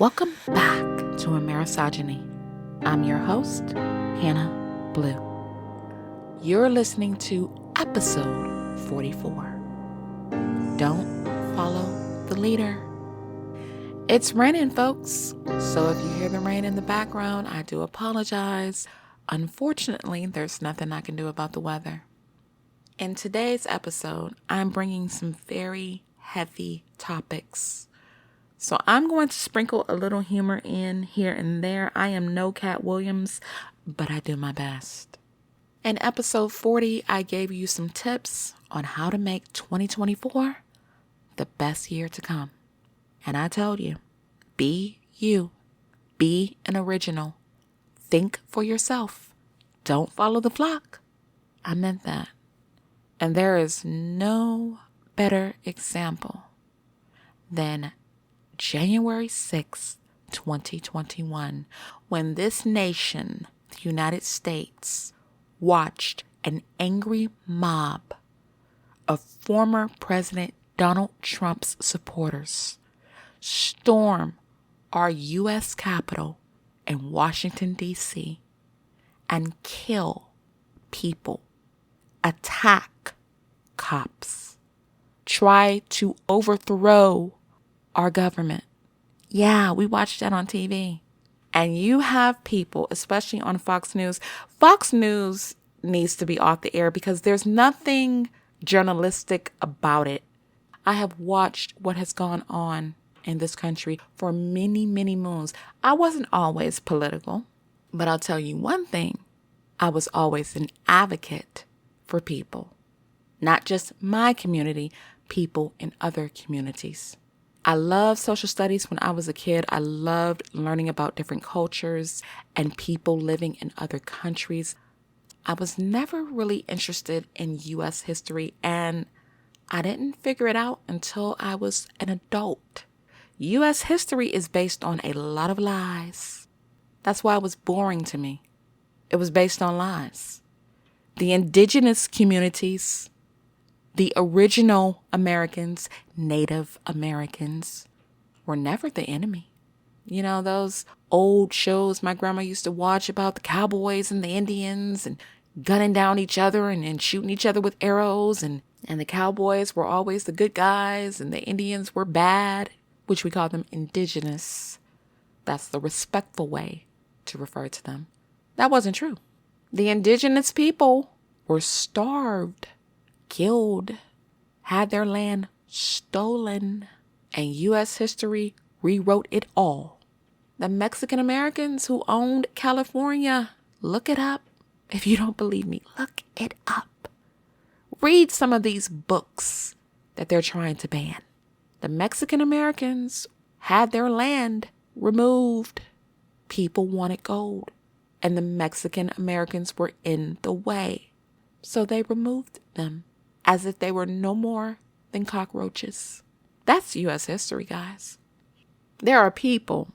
Welcome back to Amerisogyny. I'm your host, Hannah Blue. You're listening to episode 44. Don't follow the leader. It's raining, folks. So if you hear the rain in the background, I do apologize. Unfortunately, there's nothing I can do about the weather. In today's episode, I'm bringing some very heavy topics. So I'm going to sprinkle a little humor in here and there. I am no Cat Williams, but I do my best. In episode 40, I gave you some tips on how to make 2024 the best year to come. And I told you, be you, be an original, think for yourself, don't follow the flock. I meant that. And there is no better example than January 6th, 2021, when this nation, the United States, watched an angry mob of former President Donald Trump's supporters storm our U.S. Capitol in Washington, D.C., and kill people, attack cops, try to overthrow our government. Yeah, we watched that on TV. And you have people, especially on Fox News. Fox News needs to be off the air because there's nothing journalistic about it. I have watched what has gone on in this country for many, many moons. I wasn't always political, but I'll tell you one thing. I was always an advocate for people. Not just my community, people in other communities. I loved social studies when I was a kid. I loved learning about different cultures and people living in other countries. I was never really interested in U.S. history, and I didn't figure it out until I was an adult. U.S. history is based on a lot of lies. That's why it was boring to me. It was based on lies. The indigenous communities, the original Americans, Native Americans, were never the enemy. You know, those old shows my grandma used to watch about the cowboys and the Indians and gunning down each other and shooting each other with arrows. And the cowboys were always the good guys and the Indians were bad, which we call them indigenous. That's the respectful way to refer to them. That wasn't true. The indigenous people were starved, killed, had their land stolen, and U.S. history rewrote it all. The Mexican Americans who owned California, look it up. If you don't believe me, look it up. Read some of these books that they're trying to ban. The Mexican Americans had their land removed. People wanted gold, and the Mexican Americans were in the way. So they removed them as if they were no more than cockroaches. That's U.S. history, guys. There are people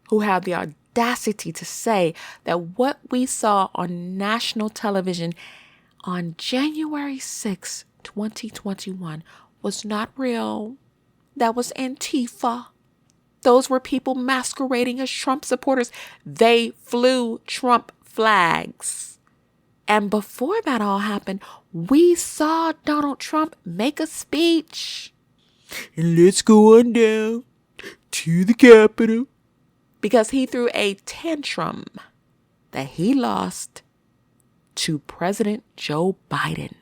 who have the audacity to say that what we saw on national television on January 6, 2021 was not real. That was Antifa. Those were people masquerading as Trump supporters. They flew Trump flags. And before that all happened, we saw Donald Trump make a speech. And let's go on down to the Capitol. Because he threw a tantrum that he lost to President Joe Biden.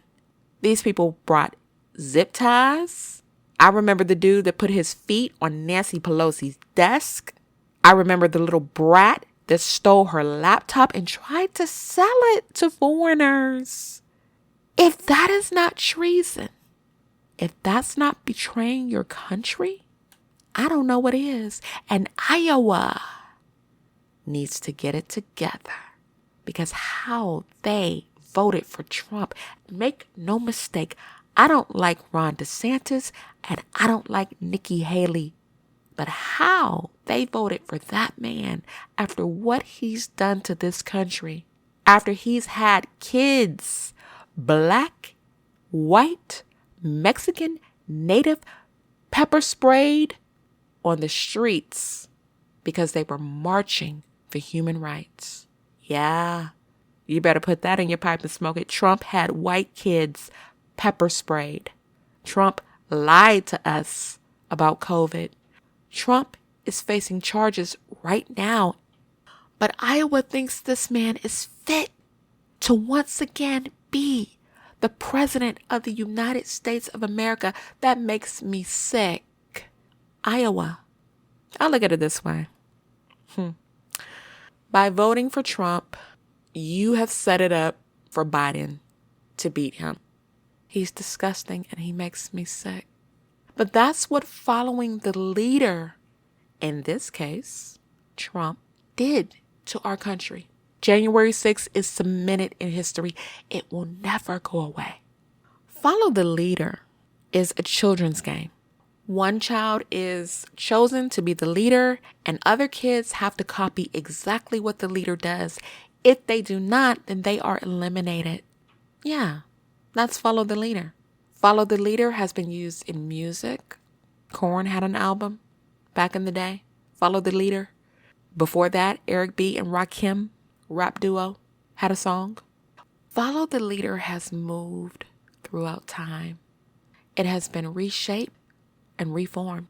These people brought zip ties. I remember the dude that put his feet on Nancy Pelosi's desk. I remember the little brat that stole her laptop and tried to sell it to foreigners. If that is not treason, if that's not betraying your country, I don't know what is. And Iowa needs to get it together because how they voted for Trump, make no mistake, I don't like Ron DeSantis and I don't like Nikki Haley. But how they voted for that man after what he's done to this country, after he's had kids, black, white, Mexican, Native, pepper sprayed on the streets because they were marching for human rights. Yeah, you better put that in your pipe and smoke it. Trump had white kids pepper sprayed. Trump lied to us about COVID. Trump is facing charges right now. But Iowa thinks this man is fit to once again be the president of the United States of America. That makes me sick. Iowa. I'll look at it this way. By voting for Trump, you have set it up for Biden to beat him. He's disgusting and he makes me sick. But that's what following the leader, in this case, Trump, did to our country. January 6th is cemented in history. It will never go away. Follow the leader is a children's game. One child is chosen to be the leader, and other kids have to copy exactly what the leader does. If they do not, then they are eliminated. Yeah, that's follow the leader. Follow the leader has been used in music. Korn had an album back in the day. Follow the leader. Before that, Eric B. and Rakim, rap duo, had a song. Follow the leader has moved throughout time. It has been reshaped and reformed,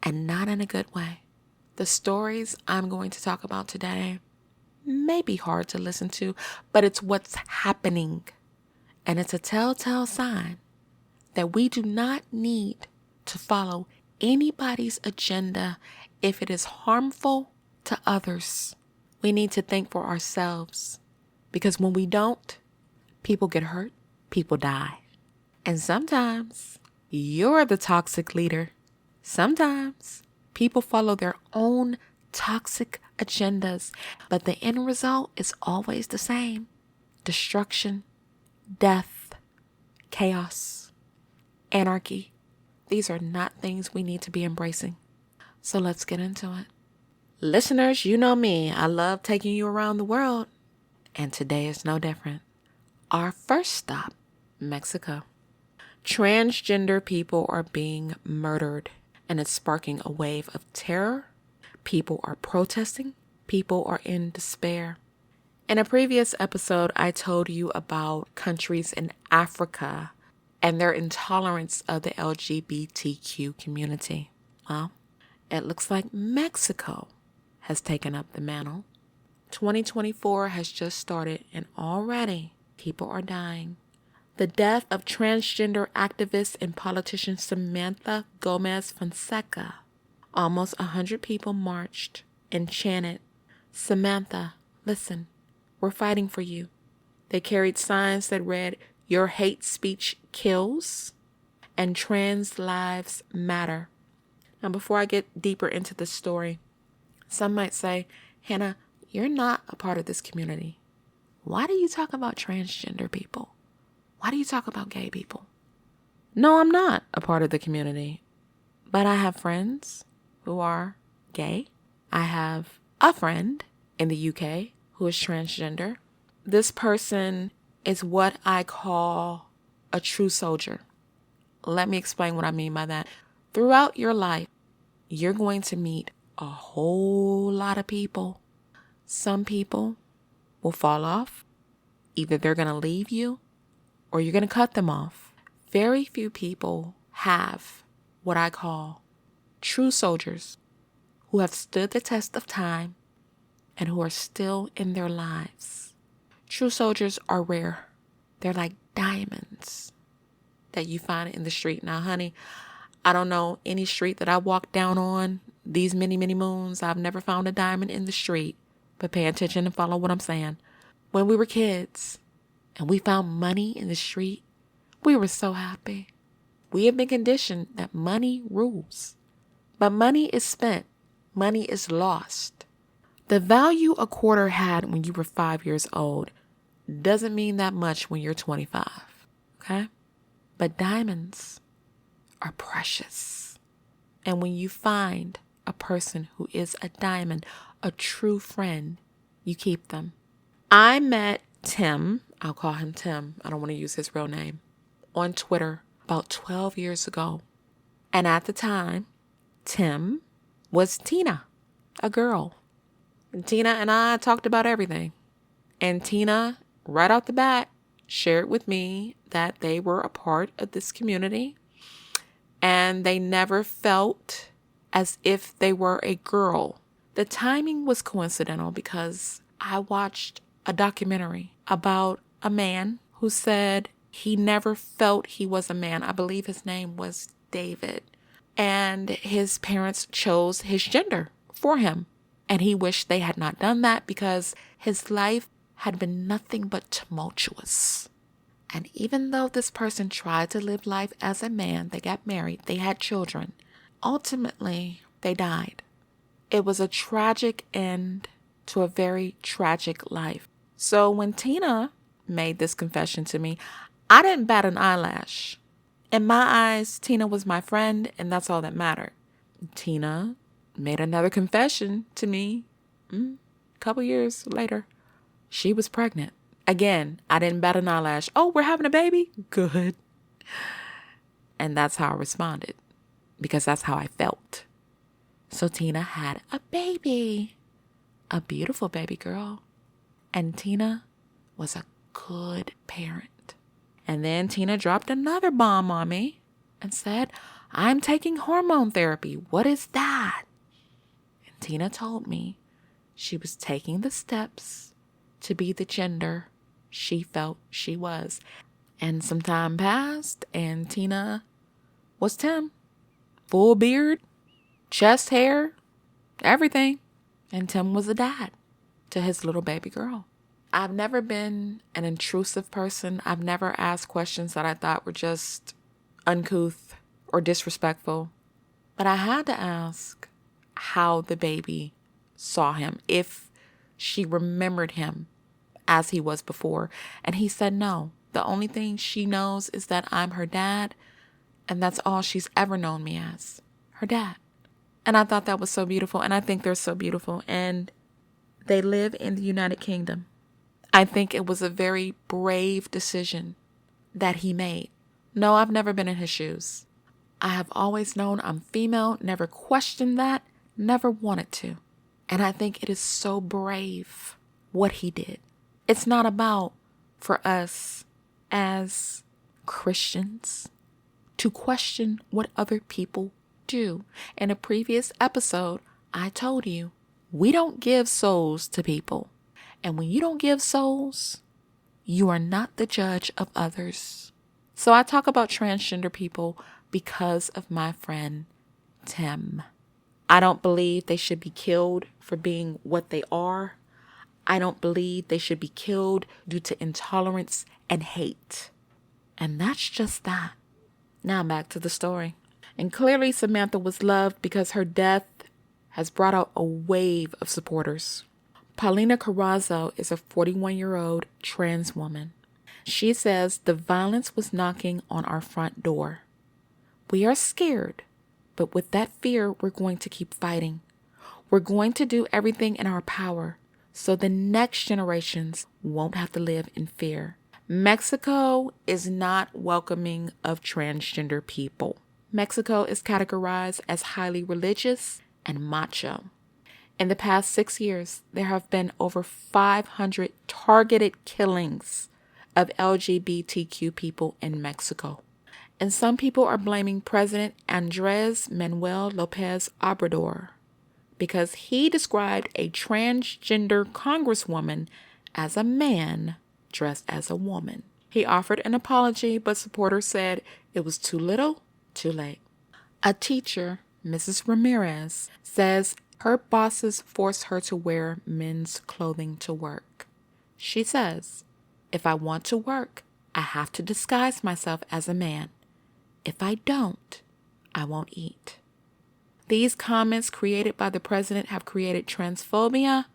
and not in a good way. The stories I'm going to talk about today may be hard to listen to, but it's what's happening. And it's a telltale sign that we do not need to follow anybody's agenda if it is harmful to others. We need to think for ourselves, because when we don't, people get hurt, people die. And sometimes you're the toxic leader. Sometimes people follow their own toxic agendas, but the end result is always the same: destruction, death, chaos, anarchy. These are not things we need to be embracing. So let's get into it. Listeners, you know me. I love taking you around the world, and today is no different. Our first stop, Mexico. Transgender people are being murdered, and it's sparking a wave of terror. People are protesting. People are in despair. In a previous episode, I told you about countries in Africa and their intolerance of the LGBTQ community. Well, it looks like Mexico has taken up the mantle. 2024 has just started, and already people are dying. The death of transgender activist and politician Samantha Gomez Fonseca. Almost 100 people marched and chanted, "Samantha, listen, we're fighting for you." They carried signs that read, "Your hate speech kills," and "Trans lives matter." Now, before I get deeper into the story, some might say, "Hannah, you're not a part of this community. Why do you talk about transgender people? Why do you talk about gay people?" No, I'm not a part of the community, but I have friends who are gay. I have a friend in the UK who is transgender. This person is what I call a true soldier. Let me explain what I mean by that. Throughout your life, you're going to meet a whole lot of people. Some people will fall off. Either they're going to leave you or you're going to cut them off. Very few people have what I call true soldiers who have stood the test of time and who are still in their lives. True soldiers are rare. They're like diamonds that you find in the street. Now, honey, I don't know any street that I walked down on these many, many moons. I've never found a diamond in the street, but pay attention and follow what I'm saying. When we were kids and we found money in the street, we were so happy. We have been conditioned that money rules, but money is spent. Money is lost. The value a quarter had when you were 5 years old doesn't mean that much when you're 25, okay? But diamonds are precious. And when you find a person who is a diamond, a true friend, you keep them. I met Tim, I'll call him Tim, I don't want to use his real name, on Twitter about 12 years ago. And at the time, Tim was Tina. a girl. And Tina and I talked about everything. And Tina, right off the bat, shared with me that they were a part of this community and they never felt as if they were a girl. The timing was coincidental because I watched a documentary about a man who said he never felt he was a man. I believe his name was David. And his parents chose his gender for him. And he wished they had not done that because his life had been nothing but tumultuous. And even though this person tried to live life as a man, they got married, they had children, ultimately they died. It was a tragic end to a very tragic life. So when Tina made this confession to me, I didn't bat an eyelash. In my eyes, Tina was my friend, and that's all that mattered. Tina made another confession to me a couple years later. She was pregnant. Again, I didn't bat an eyelash. Oh, we're having a baby? Good. And that's how I responded, because that's how I felt. So Tina had a baby, a beautiful baby girl. And Tina was a good parent. And then Tina dropped another bomb on me and said, I'm taking hormone therapy. What is that? And Tina told me she was taking the steps to be the gender she felt she was. And some time passed and Tina was Tim. Full beard, chest hair, everything. And Tim was a dad to his little baby girl. I've never been an intrusive person. I've never asked questions that I thought were just uncouth or disrespectful. But I had to ask how the baby saw him, if she remembered him as he was before. And he said no. The only thing she knows is that I'm her dad, and that's all she's ever known me as, her dad. And I thought that was so beautiful, and I think they're so beautiful. And they live in the United Kingdom. I think it was a very brave decision that he made. No, I've never been in his shoes. I have always known I'm female, never questioned that, never wanted to. And I think it is so brave what he did. It's not about, for us as Christians, to question what other people do. In a previous episode, I told you, we don't give souls to people. And when you don't give souls, you are not the judge of others. So I talk about transgender people because of my friend Tim. I don't believe they should be killed for being what they are. I don't believe they should be killed due to intolerance and hate. And that's just that. Now back to the story. And clearly Samantha was loved because her death has brought out a wave of supporters. Paulina Carrazzo is a 41-year-old trans woman. She says the violence was knocking on our front door. We are scared, but with that fear, we're going to keep fighting. We're going to do everything in our power so the next generations won't have to live in fear. Mexico is not welcoming of transgender people. Mexico is categorized as highly religious and macho. In the past 6 years, there have been over 500 targeted killings of LGBTQ people in Mexico. And some people are blaming President Andrés Manuel López Obrador because he described a transgender congresswoman as a man dressed as a woman. He offered an apology, but supporters said it was too little, too late. A teacher, Mrs. Ramirez, says her bosses force her to wear men's clothing to work. She says, if I want to work, I have to disguise myself as a man. If I don't, I won't eat. These comments created by the president have created transphobia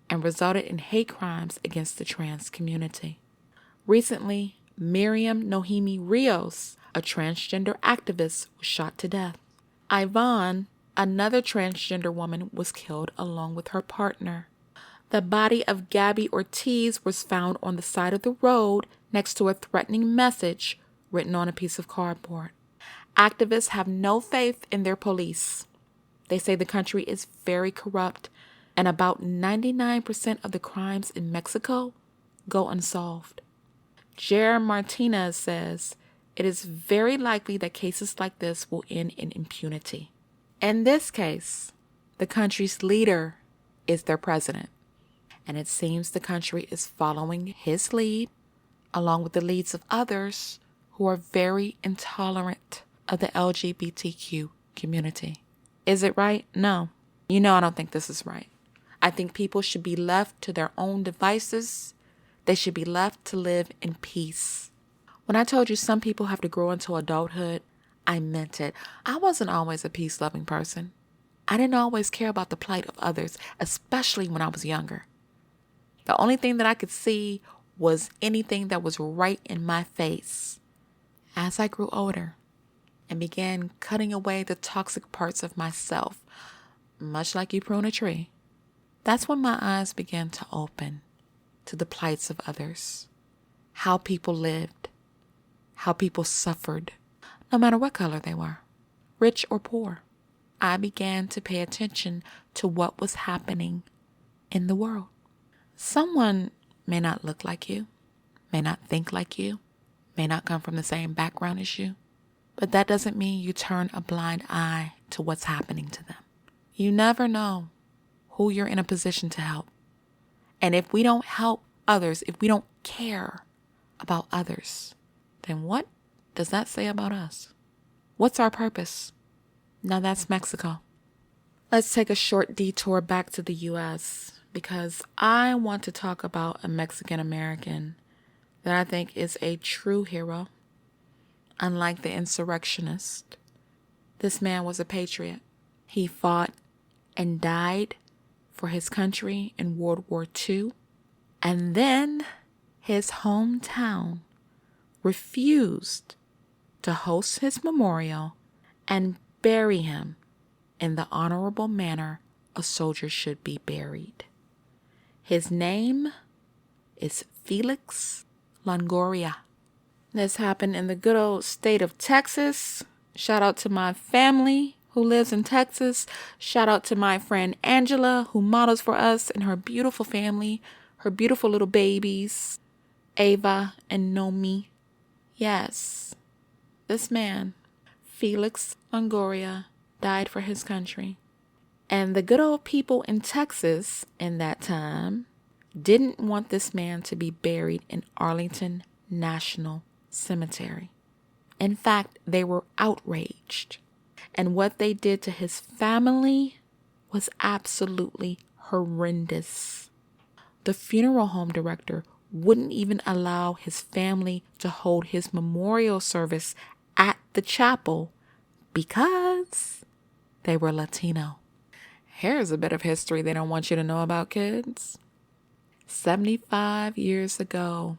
and resulted in hate crimes against the trans community. Recently, Miriam Nohemi Rios, a transgender activist, was shot to death. Yvonne, another transgender woman, was killed along with her partner. The body of Gabby Ortiz was found on the side of the road next to a threatening message written on a piece of cardboard. Activists have no faith in their police. They say the country is very corrupt, and about 99% of the crimes in Mexico go unsolved. Jair Martinez says it is very likely that cases like this will end in impunity. In this case, the country's leader is their president, and it seems the country is following his lead, along with the leads of others who are very intolerant of the LGBTQ community. Is it right? No. I don't think this is right. I think people should be left to their own devices. They should be left to live in peace. When I told you some people have to grow into adulthood, I meant it. I wasn't always a peace-loving person. I didn't always care about the plight of others, especially when I was younger. The only thing that I could see was anything that was right in my face. As I grew older and began cutting away the toxic parts of myself, much like you prune a tree, that's when my eyes began to open to the plights of others, how people lived, how people suffered, no matter what color they were, rich or poor. I began to pay attention to what was happening in the world. Someone may not look like you, may not think like you, may not come from the same background as you, but that doesn't mean you turn a blind eye to what's happening to them. You never know who you're in a position to help. And if we don't help others, if we don't care about others, then what does that say about us? What's our purpose? Now that's Mexico. Let's take a short detour back to the U.S. because I want to talk about a Mexican American that I think is a true hero. Unlike the insurrectionist, this man was a patriot. He fought and died for his country in World War II. And then his hometown refused to host his memorial and bury him in the honorable manner a soldier should be buried. His name is Felix Longoria. This happened in the good old state of Texas. Shout out to my family who lives in Texas. Shout out to my friend Angela, who models for us and her beautiful family, her beautiful little babies, Ava and Nomi. Yes, this man, Felix Longoria, died for his country. And the good old people in Texas in that time didn't want this man to be buried in Arlington National Cemetery. In fact, they were outraged. And what they did to his family was absolutely horrendous. The funeral home director wouldn't even allow his family to hold his memorial service at the chapel because they were Latino. Here's a bit of history they don't want you to know about, kids. 75 years ago,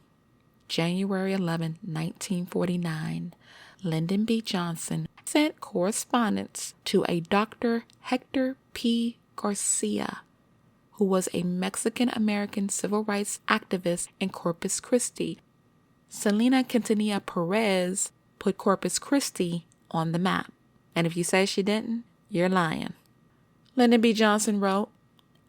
January 11, 1949, Lyndon B. Johnson sent correspondence to a Dr. Hector P. Garcia, who was a Mexican-American civil rights activist in Corpus Christi. Selena Quintanilla Perez put Corpus Christi on the map. And if you say she didn't, you're lying. Lyndon B. Johnson wrote,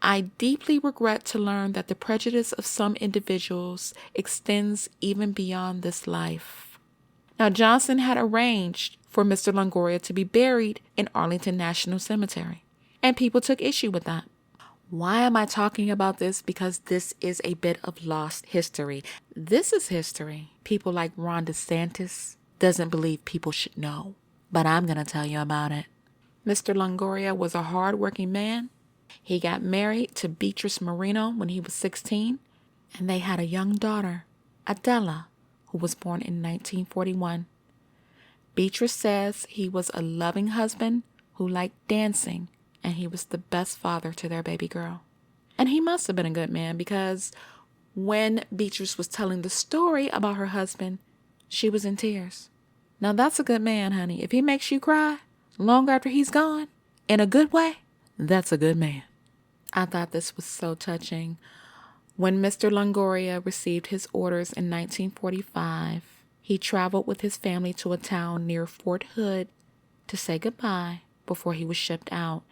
"I deeply regret to learn that the prejudice of some individuals extends even beyond this life." Now, Johnson had arranged for Mr. Longoria to be buried in Arlington National Cemetery, and people took issue with that. Why am I talking about this? Because this is a bit of lost history. This is history people like Ron DeSantis doesn't believe people should know, but I'm going to tell you about it. Mr. Longoria was a hard-working man. He got married to Beatrice Moreno when he was 16, and they had a young daughter, Adela, who was born in 1941. Beatrice says he was a loving husband who liked dancing, and he was the best father to their baby girl. And he must have been a good man because when Beatrice was telling the story about her husband, she was in tears. Now that's a good man, honey. If he makes you cry long after he's gone, in a good way, that's a good man. I thought this was so touching. When Mr. Longoria received his orders in 1945, he traveled with his family to a town near Fort Hood to say goodbye before he was shipped out.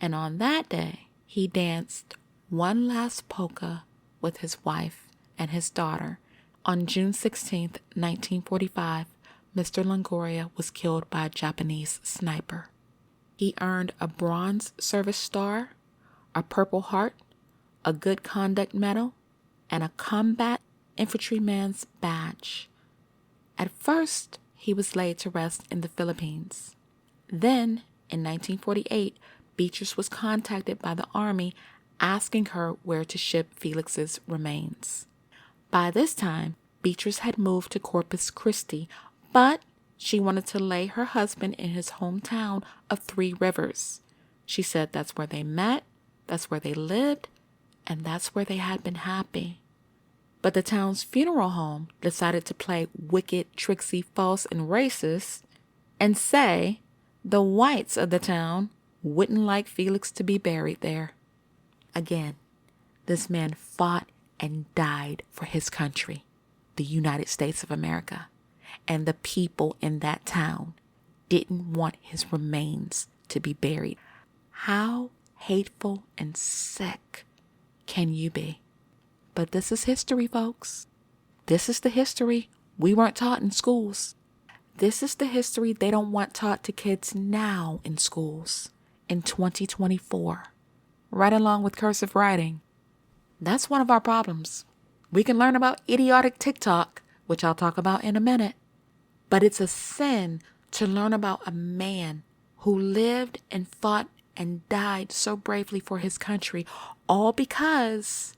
And on that day, he danced one last polka with his wife and his daughter. On June 16th, 1945, Mr. Longoria was killed by a Japanese sniper. He earned a Bronze Service Star, a Purple Heart, a Good Conduct Medal, and a Combat Infantryman's Badge. At first, he was laid to rest in the Philippines. Then, in 1948, Beatrice was contacted by the Army asking her where to ship Felix's remains. By this time, Beatrice had moved to Corpus Christi, but she wanted to lay her husband in his hometown of Three Rivers. She said that's where they met, that's where they lived, and that's where they had been happy. But the town's funeral home decided to play wicked, tricksy, false, and racist and say the whites of the town wouldn't like Felix to be buried there. Again, this man fought and died for his country, the United States of America, and the people in that town didn't want his remains to be buried. How hateful and sick can you be? But this is history, folks. This is the history we weren't taught in schools. This is the history they don't want taught to kids now in schools in 2024, right along with cursive writing. That's one of our problems. We can learn about idiotic TikTok, which I'll talk about in a minute, but it's a sin to learn about a man who lived and fought and died so bravely for his country, all because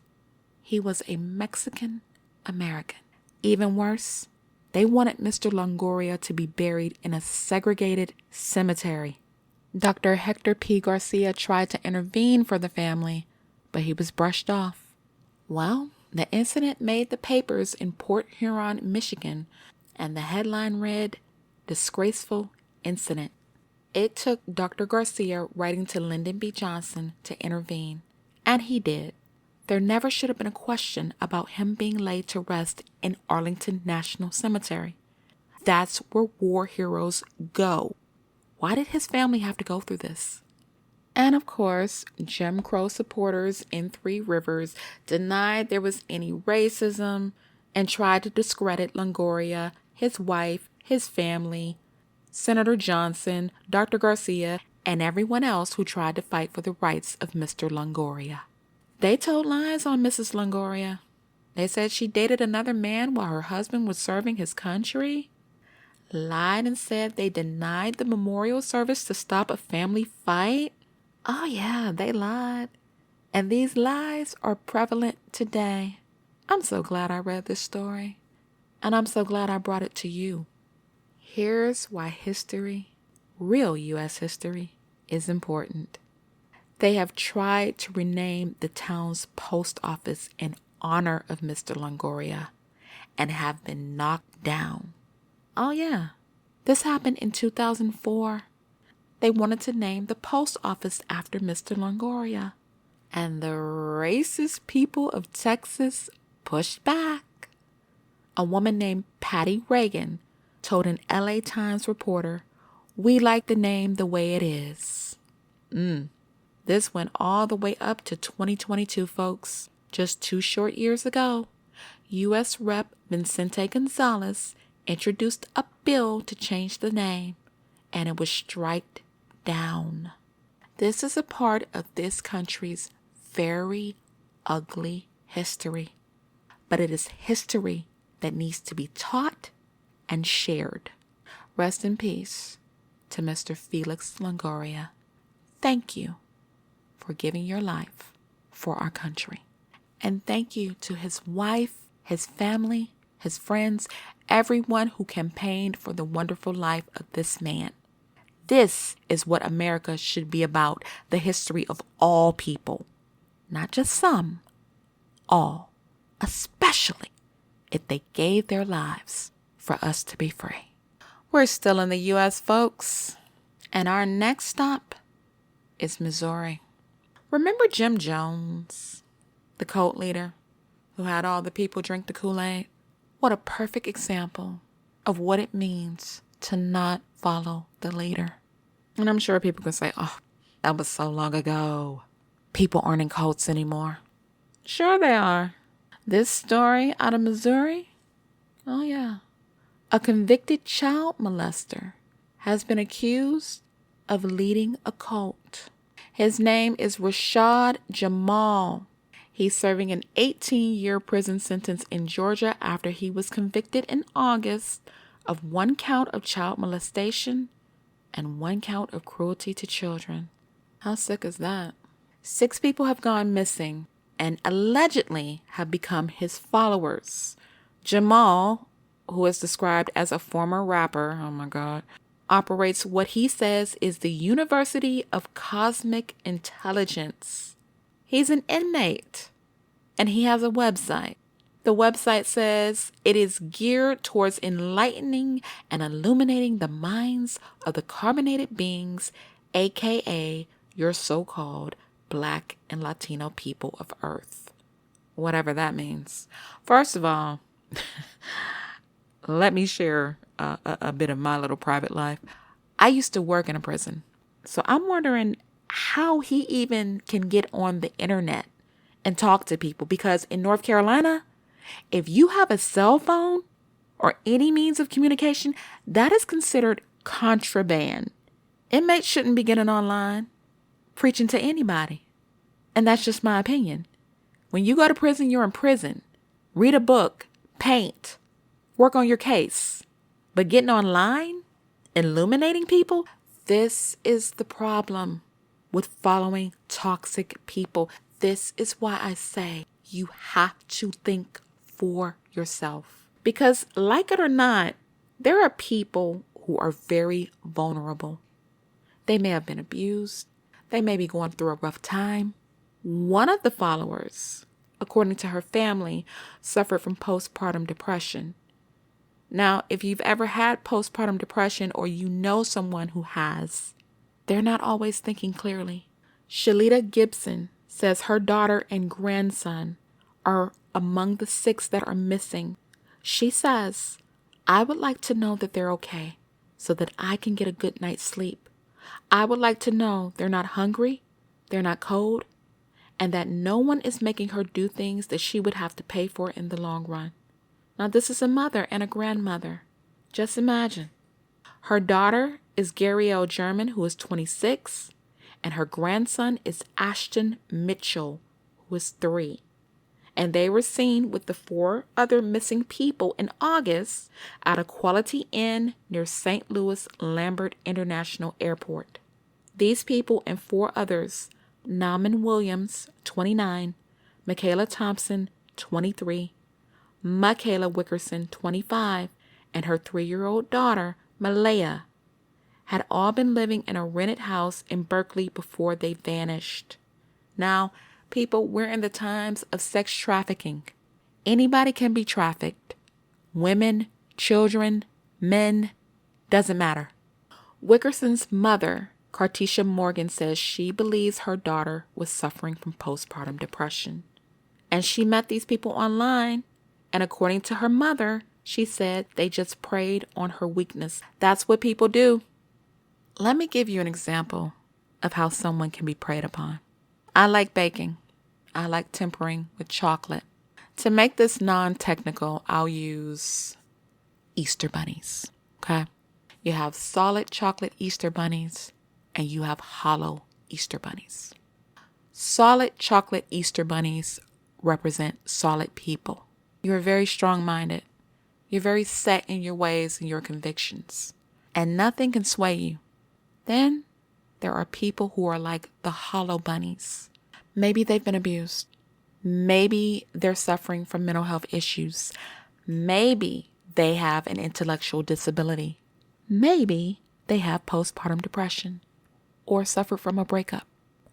he was a Mexican American. Even worse, they wanted Mr. Longoria to be buried in a segregated cemetery. Dr. Hector P. Garcia tried to intervene for the family, but he was brushed off. Well, the incident made the papers in Port Huron, Michigan, and the headline read, "Disgraceful Incident." It took Dr. Garcia writing to Lyndon B. Johnson to intervene, and he did. There never should have been a question about him being laid to rest in Arlington National Cemetery. That's where war heroes go. Why did his family have to go through this? And of course, Jim Crow supporters in Three Rivers denied there was any racism and tried to discredit Longoria, his wife, his family, Senator Johnson, Dr. Garcia, and everyone else who tried to fight for the rights of Mr. Longoria. They told lies on Mrs. Longoria. They said she dated another man while her husband was serving his country. Lied and said they denied the memorial service to stop a family fight. Oh yeah, they lied. And these lies are prevalent today. I'm so glad I read this story. And I'm so glad I brought it to you. Here's why history, real U.S. history, is important. They have tried to rename the town's post office in honor of Mr. Longoria and have been knocked down. Oh yeah, this happened in 2004. They wanted to name the post office after Mr. Longoria, and the racist people of Texas pushed back. A woman named Patty Reagan told an LA Times reporter, "We like the name the way it is." This went all the way up to 2022, folks. Just 2 short years ago, U.S. Rep. Vicente Gonzalez introduced a bill to change the name, and it was striked down. This is a part of this country's very ugly history, but it is history that needs to be taught and shared. Rest in peace to Mr. Felix Longoria. Thank you for giving your life for our country. And thank you to his wife, his family, his friends, everyone who campaigned for the wonderful life of this man. This is what America should be about, the history of all people. Not just some, all, especially if they gave their lives for us to be free. We're still in the U.S., folks, and our next stop is Missouri. Remember Jim Jones, the cult leader who had all the people drink the Kool-Aid? What a perfect example of what it means to not follow the leader. And I'm sure people can say, oh, that was so long ago. People aren't in cults anymore. Sure they are. This story out of Missouri, oh yeah. A convicted child molester has been accused of leading a cult. His name is Rashad Jamal. He's serving an 18-year prison sentence in Georgia after he was convicted in August of 1 count of child molestation and 1 count of cruelty to children. How sick is that? 6 people have gone missing and allegedly have become his followers. Jamal, who is described as a former rapper, oh my God, operates what he says is the University of Cosmic Intelligence. He's an inmate, and he has a website. The website says it is geared towards enlightening and illuminating the minds of the carbonated beings, aka your so-called Black and Latino people of Earth. Whatever that means. First of all, let me share a bit of my little private life. I used to work in a prison. So I'm wondering how he even can get on the internet and talk to people. Because in North Carolina, if you have a cell phone or any means of communication, that is considered contraband. Inmates shouldn't be getting online preaching to anybody. And that's just my opinion. When you go to prison, you're in prison. Read a book, paint, work on your case. But getting online, illuminating people, this is the problem with following toxic people. This is why I say you have to think for yourself. Because like it or not, there are people who are very vulnerable. They may have been abused. They may be going through a rough time. One of the followers, according to her family, suffered from postpartum depression. Now, if you've ever had postpartum depression or you know someone who has, they're not always thinking clearly. Shalita Gibson says her daughter and grandson are among the 6 that are missing. She says, I would like to know that they're okay so that I can get a good night's sleep. I would like to know they're not hungry, they're not cold, and that no one is making her do things that she would have to pay for in the long run. Now, this is a mother and a grandmother. Just imagine. Her daughter is Garielle German, who is 26, and her grandson is Ashton Mitchell, who is 3. And they were seen with the 4 other missing people in August at a Quality Inn near St. Louis Lambert International Airport. These people and 4 others, Naaman Williams, 29, Michaela Thompson, 23, Michaela Wickerson, 25, and her 3-year-old daughter, Malaya, had all been living in a rented house in Berkeley before they vanished. Now, people, we're in the times of sex trafficking. Anybody can be trafficked. Women, children, men, doesn't matter. Wickerson's mother, Cartisha Morgan, says she believes her daughter was suffering from postpartum depression. And she met these people online. And according to her mother, she said they just preyed on her weakness. That's what people do. Let me give you an example of how someone can be preyed upon. I like baking. I like tempering with chocolate. To make this non-technical, I'll use Easter bunnies. Okay? You have solid chocolate Easter bunnies and you have hollow Easter bunnies. Solid chocolate Easter bunnies represent solid people. You're very strong-minded. You're very set in your ways and your convictions. And nothing can sway you. Then there are people who are like the hollow bunnies. Maybe they've been abused. Maybe they're suffering from mental health issues. Maybe they have an intellectual disability. Maybe they have postpartum depression or suffer from a breakup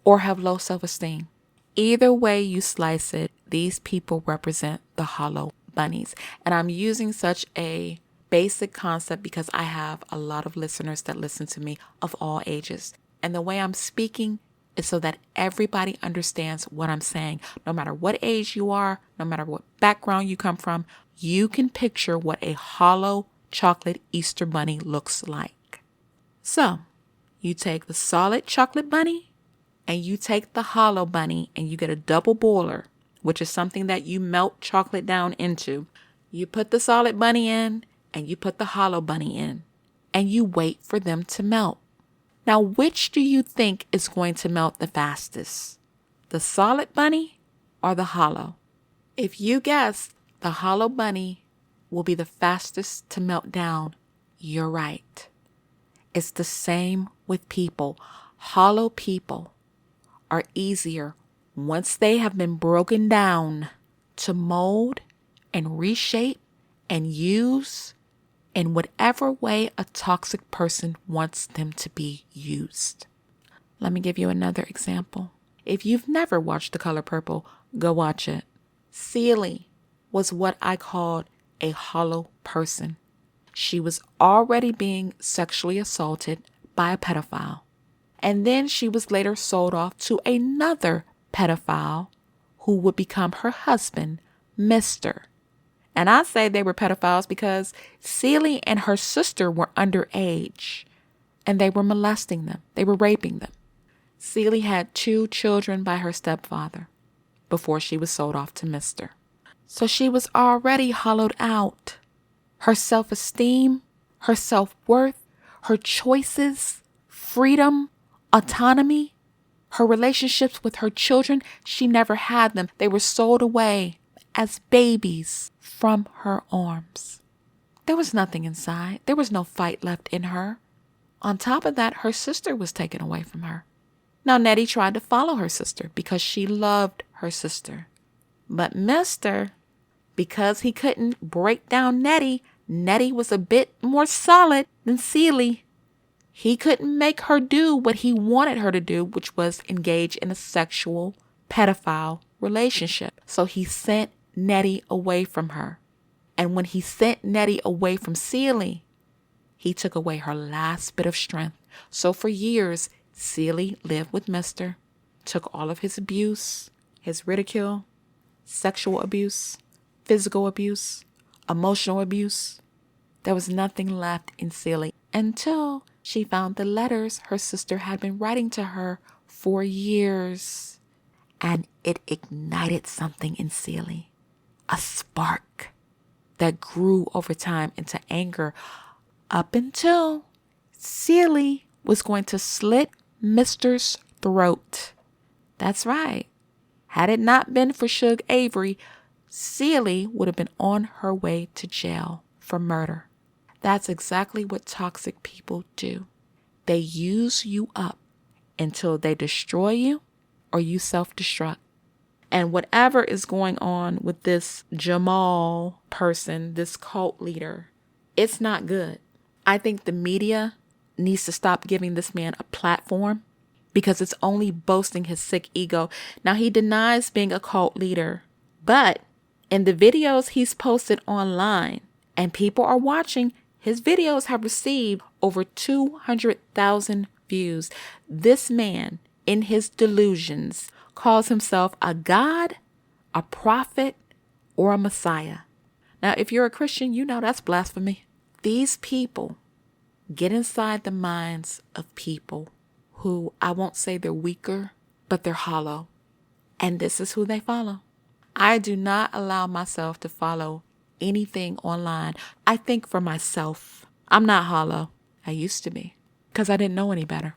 or have low self-esteem. Either way you slice it, these people represent the hollow bunnies. And I'm using such a basic concept because I have a lot of listeners that listen to me of all ages. And the way I'm speaking is so that everybody understands what I'm saying. No matter what age you are, no matter what background you come from, you can picture what a hollow chocolate Easter bunny looks like. So, You take the solid chocolate bunny and you take the hollow bunny and you get a double boiler, which is something that you melt chocolate down into. You put the solid bunny in and you put the hollow bunny in and you wait for them to melt. Now, which do you think is going to melt the fastest? The solid bunny or the hollow? If you guess the hollow bunny will be the fastest to melt down, you're right. It's the same with people. Hollow people are easier once they have been broken down to mold and reshape and use in whatever way a toxic person wants them to be used. Let me give you another example. If you've never watched The Color Purple, go watch it. Celie was what I called a hollow person. She was already being sexually assaulted by a pedophile. And then she was later sold off to another pedophile who would become her husband, Mr. And I say they were pedophiles because Celie and her sister were underage and they were molesting them. They were raping them. Celie had 2 children by her stepfather before she was sold off to Mr. So she was already hollowed out. Her self-esteem, her self-worth, her choices, freedom, autonomy, her relationships with her children, she never had them. They were sold away as babies from her arms. There was nothing inside. There was no fight left in her. On top of that, her sister was taken away from her. Now, Nettie tried to follow her sister because she loved her sister. But Mr., because he couldn't break down Nettie, Nettie was a bit more solid than Celie. He couldn't make her do what he wanted her to do, which was engage in a sexual pedophile relationship. So he sent Nettie away from her. And when he sent Nettie away from Celie, he took away her last bit of strength. So for years, Celie lived with Mr., took all of his abuse, his ridicule, sexual abuse, physical abuse, emotional abuse. There was nothing left in Celie until she found the letters her sister had been writing to her for years. And it ignited something in Celie, a spark that grew over time into anger up until Celie was going to slit Mr.'s throat. That's right. Had it not been for Suge Avery, Celie would have been on her way to jail for murder. That's exactly what toxic people do. They use you up until they destroy you or you self-destruct. And whatever is going on with this Jamal person, this cult leader, it's not good. I think the media needs to stop giving this man a platform because it's only boasting his sick ego. Now, he denies being a cult leader, but in the videos he's posted online and people are watching, his videos have received over 200,000 views. This man, in his delusions, calls himself a god, a prophet, or a messiah. Now, if you're a Christian, you know that's blasphemy. These people get inside the minds of people who, I won't say they're weaker, but they're hollow. And this is who they follow. I do not allow myself to follow anything online. I think for myself. I'm not hollow. I used to be because I didn't know any better.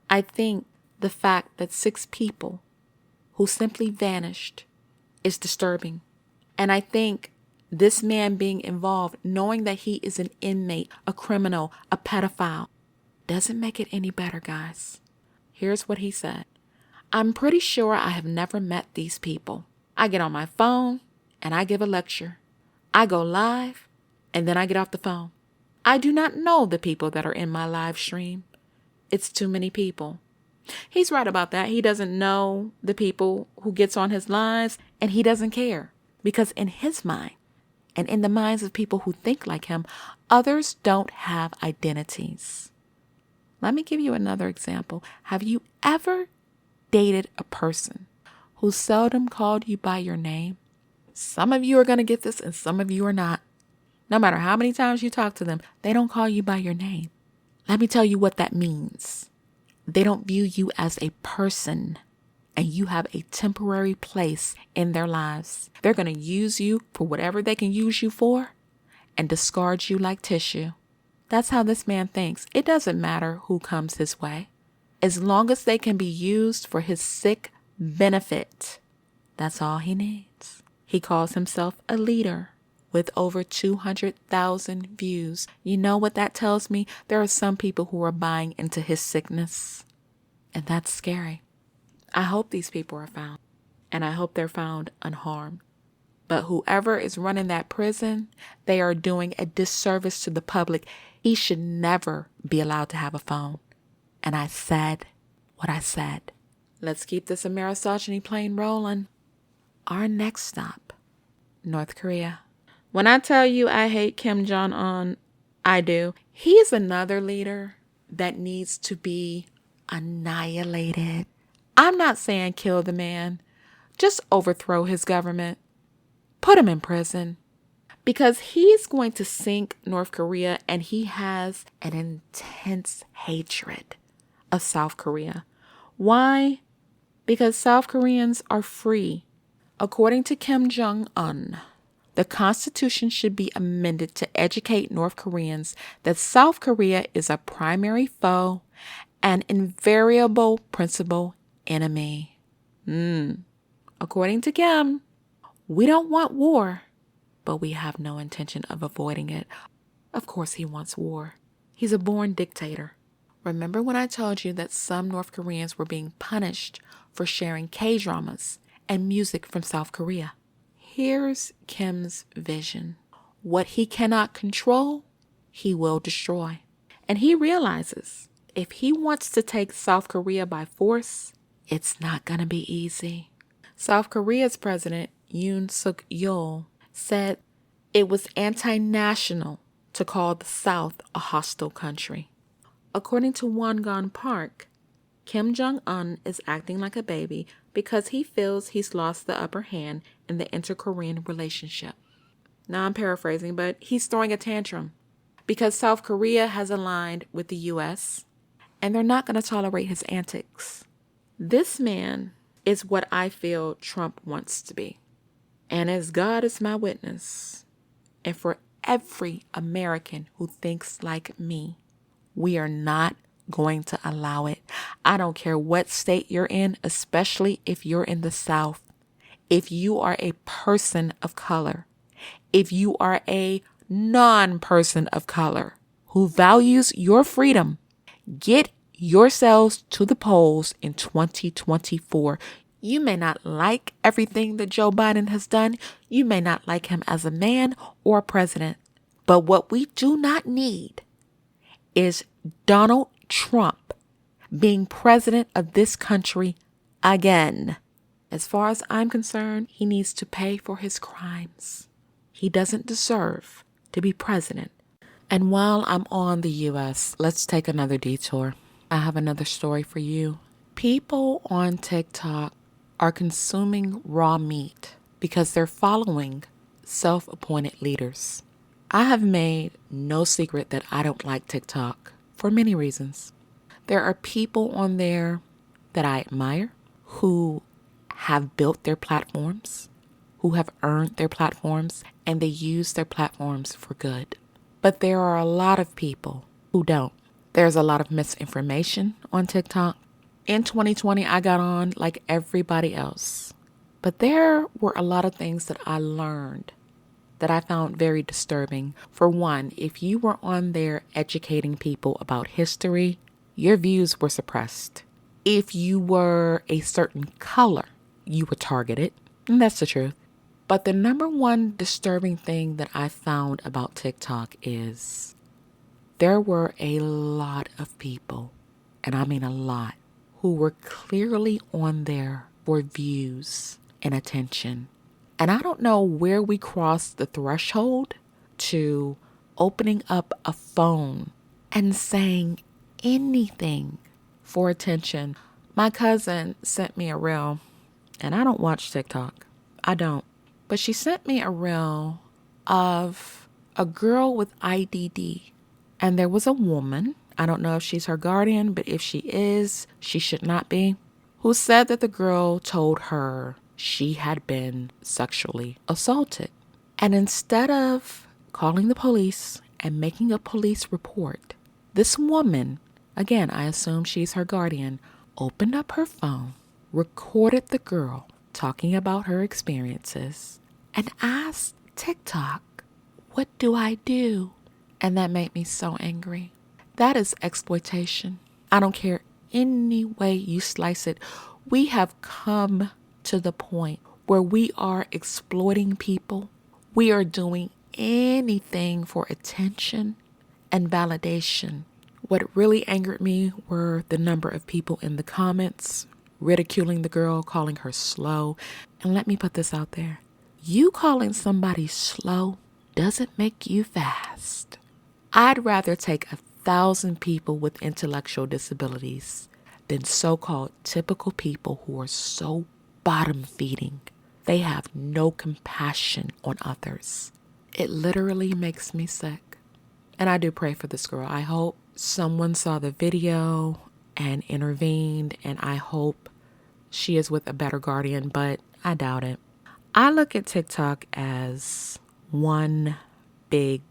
I think the fact that 6 people who simply vanished is disturbing. And I think this man being involved, knowing that he is an inmate, a criminal, a pedophile, doesn't make it any better, guys. Here's what he said. I'm pretty sure I have never met these people. I get on my phone and I give a lecture. I go live and then I get off the phone. I do not know the people that are in my live stream. It's too many people. He's right about that. He doesn't know the people who gets on his lives and he doesn't care because in his mind and in the minds of people who think like him, others don't have identities. Let me give you another example. Have you ever dated a person who seldom called you by your name? Some of you are going to get this and some of you are not. No matter how many times you talk to them, they don't call you by your name. Let me tell you what that means. They don't view you as a person, and you have a temporary place in their lives. They're going to use you for whatever they can use you for and discard you like tissue. That's how this man thinks. It doesn't matter who comes his way. As long as they can be used for his sick benefit, that's all he needs. He calls himself a leader with over 200,000 views. You know what that tells me? There are some people who are buying into his sickness, and that's scary. I hope these people are found, and I hope they're found unharmed. But whoever is running that prison, they are doing a disservice to the public. He should never be allowed to have a phone. And I said what I said. Let's keep this Amerisogyny plane rolling. Our next stop, North Korea. When I tell you I hate Kim Jong-un, I do. He is another leader that needs to be annihilated. I'm not saying kill the man. Just overthrow his government. Put him in prison. Because he's going to sink North Korea, and he has an intense hatred of South Korea. Why? Because South Koreans are free. According to Kim Jong-un, the Constitution should be amended to educate North Koreans that South Korea is a primary foe and invariable principal enemy. According to Kim, we don't want war, but we have no intention of avoiding it. Of course he wants war. He's a born dictator. Remember when I told you that some North Koreans were being punished for sharing K-dramas and music from South Korea? Here's Kim's vision. What he cannot control, he will destroy. And he realizes if he wants to take South Korea by force, it's not going to be easy. South Korea's president, Yoon Suk-yeol, said it was anti-national to call the South a hostile country. According to Wongan Park, Kim Jong-un is acting like a baby because he feels he's lost the upper hand in the inter-Korean relationship. Now I'm paraphrasing, but he's throwing a tantrum because South Korea has aligned with the U.S. and they're not going to tolerate his antics. This man is what I feel Trump wants to be. And as God is my witness, and for every American who thinks like me, we are not going to allow it. I don't care what state you're in, especially if you're in the South. If you are a person of color, if you are a non-person of color who values your freedom, get yourselves to the polls in 2024. You may not like everything that Joe Biden has done. You may not like him as a man or a president. But what we do not need is Donald Trump being president of this country again. As far as I'm concerned, he needs to pay for his crimes. He doesn't deserve to be president. And while I'm on the U.S., let's take another detour. I have another story for you. People on TikTok are consuming raw meat because they're following self-appointed leaders. I have made no secret that I don't like TikTok for many reasons. There are people on there that I admire who have built their platforms, who have earned their platforms, and they use their platforms for good. But there are a lot of people who don't. There's a lot of misinformation on TikTok. In 2020, I got on like everybody else. But there were a lot of things that I learned that I found very disturbing. For one, if you were on there educating people about history, your views were suppressed. If you were a certain color, you were targeted. And that's the truth. But the number one disturbing thing that I found about TikTok is there were a lot of people, and I mean a lot, who were clearly on there for views and attention. And I don't know where we crossed the threshold to opening up a phone and saying anything for attention. My cousin sent me a reel, and I don't watch TikTok. I don't. But she sent me a reel of a girl with IDD. And there was a woman I don't know if she's her guardian, but if she is, she should not be, who said that the girl told her she had been sexually assaulted. And instead of calling the police and making a police report, this woman, again, I assume she's her guardian, opened up her phone, recorded the girl talking about her experiences, and asked TikTok, "What do I do?" And that made me so angry. That is exploitation. I don't care any way you slice it. We have come to the point where we are exploiting people. We are doing anything for attention and validation. What really angered me were the number of people in the comments ridiculing the girl, calling her slow. And let me put this out there. You calling somebody slow doesn't make you fast. I'd rather take 1,000 people with intellectual disabilities than so-called typical people who are so bottom-feeding. They have no compassion on others. It literally makes me sick. And I do pray for this girl. I hope someone saw the video and intervened, and I hope she is with a better guardian, but I doubt it. I look at TikTok as one big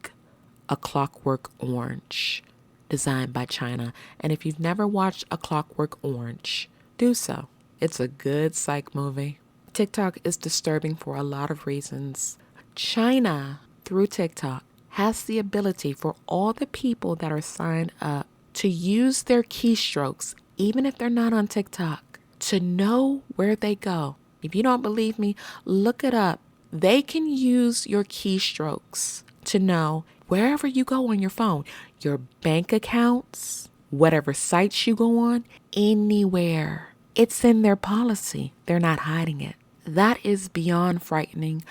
A Clockwork Orange designed by China. And if you've never watched A Clockwork Orange, do so. It's a good psych movie. TikTok is disturbing for a lot of reasons. China, through TikTok, has the ability for all the people that are signed up to use their keystrokes, even if they're not on TikTok, to know where they go. If you don't believe me, look it up. They can use your keystrokes to know wherever you go on your phone, your bank accounts, whatever sites you go on, anywhere. It's in their policy. They're not hiding it. That is beyond frightening.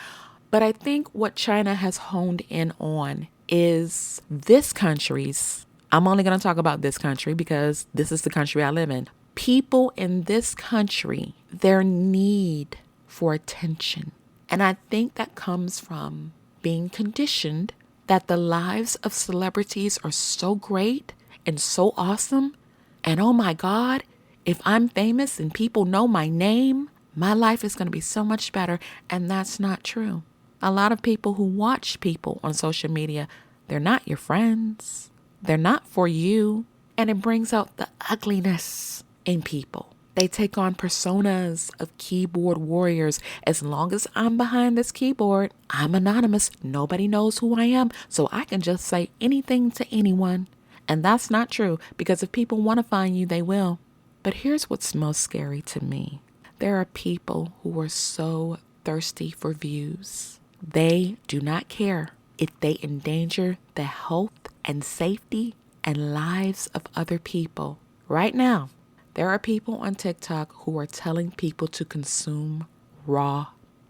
But I think what China has honed in on is this country's, I'm only going to talk about this country because this is the country I live in. People in this country, their need for attention. And I think that comes from being conditioned that the lives of celebrities are so great and so awesome. And oh my God, if I'm famous and people know my name, my life is going to be so much better. And that's not true. A lot of people who watch people on social media, they're not your friends. They're not for you. And it brings out the ugliness in people. They take on personas of keyboard warriors. As long as I'm behind this keyboard, I'm anonymous. Nobody knows who I am. So I can just say anything to anyone. And that's not true, because if people want to find you, they will. But here's what's most scary to me. There are people who are so thirsty for views. They do not care if they endanger the health and safety and lives of other people. Right now, there are people on TikTok who are telling people to consume raw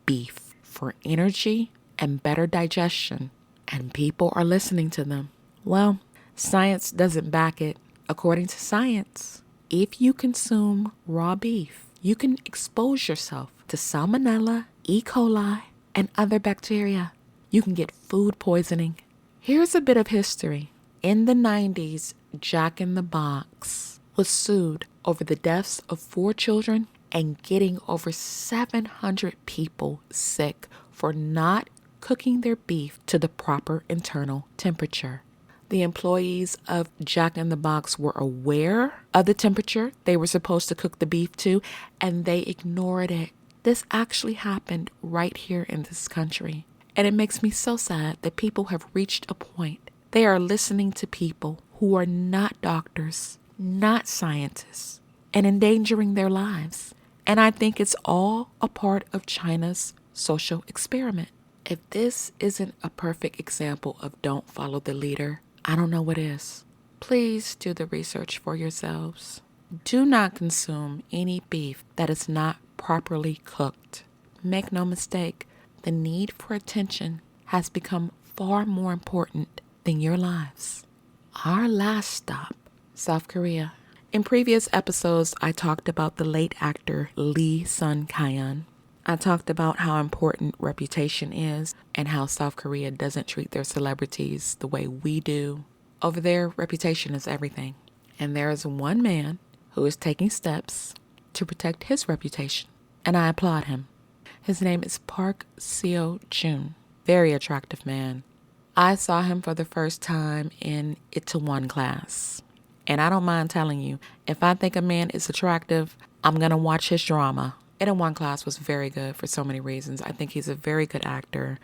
beef for energy and better digestion, and people are listening to them. Well, science doesn't back it. According to science, if you consume raw beef, you can expose yourself to salmonella, E. coli, and other bacteria. You can get food poisoning. Here's a bit of history. In the 90s, Jack in the Box was sued over the deaths of 4 children and getting over 700 people sick for not cooking their beef to the proper internal temperature. The employees of Jack in the Box were aware of the temperature they were supposed to cook the beef to, and they ignored it. This actually happened right here in this country. And it makes me so sad that people have reached a point. They are listening to people who are not doctors, not scientists, and endangering their lives. And I think it's all a part of China's social experiment. If this isn't a perfect example of don't follow the leader, I don't know what is. Please do the research for yourselves. Do not consume any beef that is not properly cooked. Make no mistake, the need for attention has become far more important than your lives. Our last stop, South Korea. In previous episodes, I talked about the late actor Lee Sun-kyan. I talked about how important reputation is and how South Korea doesn't treat their celebrities the way we do. Over there, reputation is everything. And there is one man who is taking steps to protect his reputation. And I applaud him. His name is Park Seo-joon. Very attractive man. I saw him for the first time in Itaewon class. And I don't mind telling you, if I think a man is attractive, I'm going to watch his drama. Itaewon class was very good for so many reasons. I think he's a very good actor.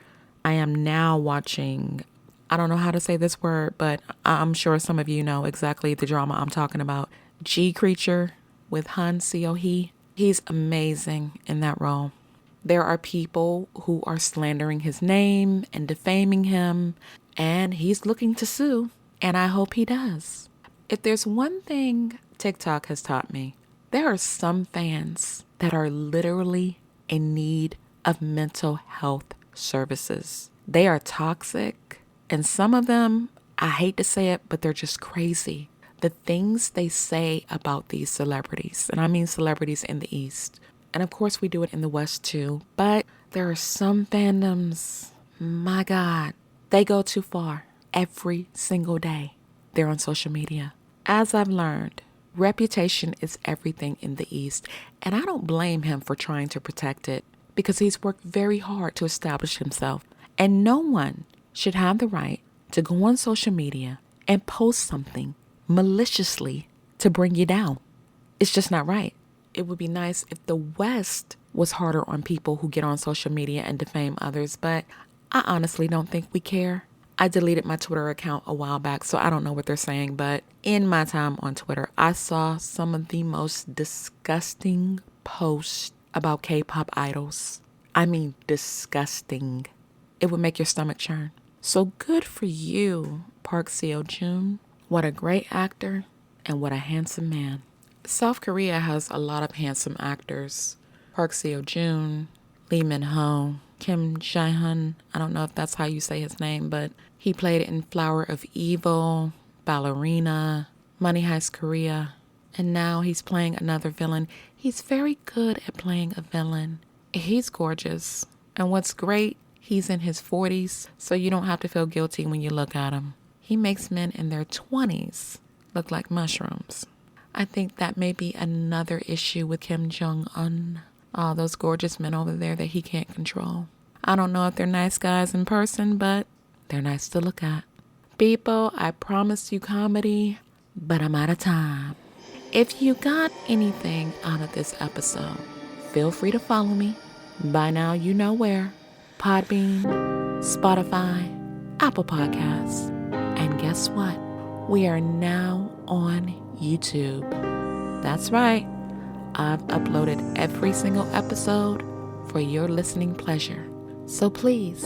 I am now watching, I don't know how to say this word, but I'm sure some of you know exactly the drama I'm talking about. G Creature with Han Seo-hee. He's amazing in that role. There are people who are slandering his name and defaming him, and he's looking to sue, and I hope he does. If there's one thing TikTok has taught me, there are some fans that are literally in need of mental health services. They are toxic, and some of them, I hate to say it, but they're just crazy. The things they say about these celebrities, and I mean celebrities in the East, and of course we do it in the West too, but there are some fandoms, my God, they go too far every single day. They're on social media. As I've learned, reputation is everything in the East, and I don't blame him for trying to protect it because he's worked very hard to establish himself, and no one should have the right to go on social media and post something maliciously to bring you down. It's just not right. It would be nice if the West was harder on people who get on social media and defame others, but I honestly don't think we care. I deleted my Twitter account a while back, so I don't know what they're saying, but in my time on Twitter, I saw some of the most disgusting posts about K-pop idols. I mean, disgusting. It would make your stomach churn. So good for you, Park Seo-joon. What a great actor and what a handsome man. South Korea has a lot of handsome actors. Park Seo-joon, Lee Min-ho, Kim Jae-hyun. I don't know if that's how you say his name, but he played in Flower of Evil, Ballerina, Money Heist Korea, and now he's playing another villain. He's very good at playing a villain. He's gorgeous. And what's great, he's in his 40s, so you don't have to feel guilty when you look at him. He makes men in their 20s look like mushrooms. I think that may be another issue with Kim Jong-un. All those gorgeous men over there that he can't control. I don't know if they're nice guys in person, but they're nice to look at. People, I promised you comedy, but I'm out of time. If you got anything out of this episode, feel free to follow me. By now, you know where. Podbean, Spotify, Apple Podcasts. And guess what? We are now on YouTube. That's right. I've uploaded every single episode for your listening pleasure. So please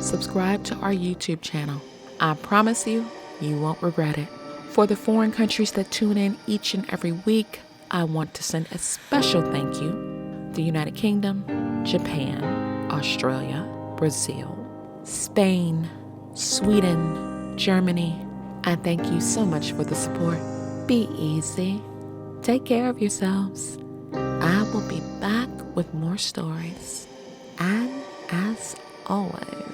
subscribe to our YouTube channel. I promise you, you won't regret it. For the foreign countries that tune in each and every week, I want to send a special thank you to the United Kingdom, Japan, Australia, Brazil, Spain, Sweden, Germany. I thank you so much for the support. Be easy. Take care of yourselves. I will be back with more stories. And as always,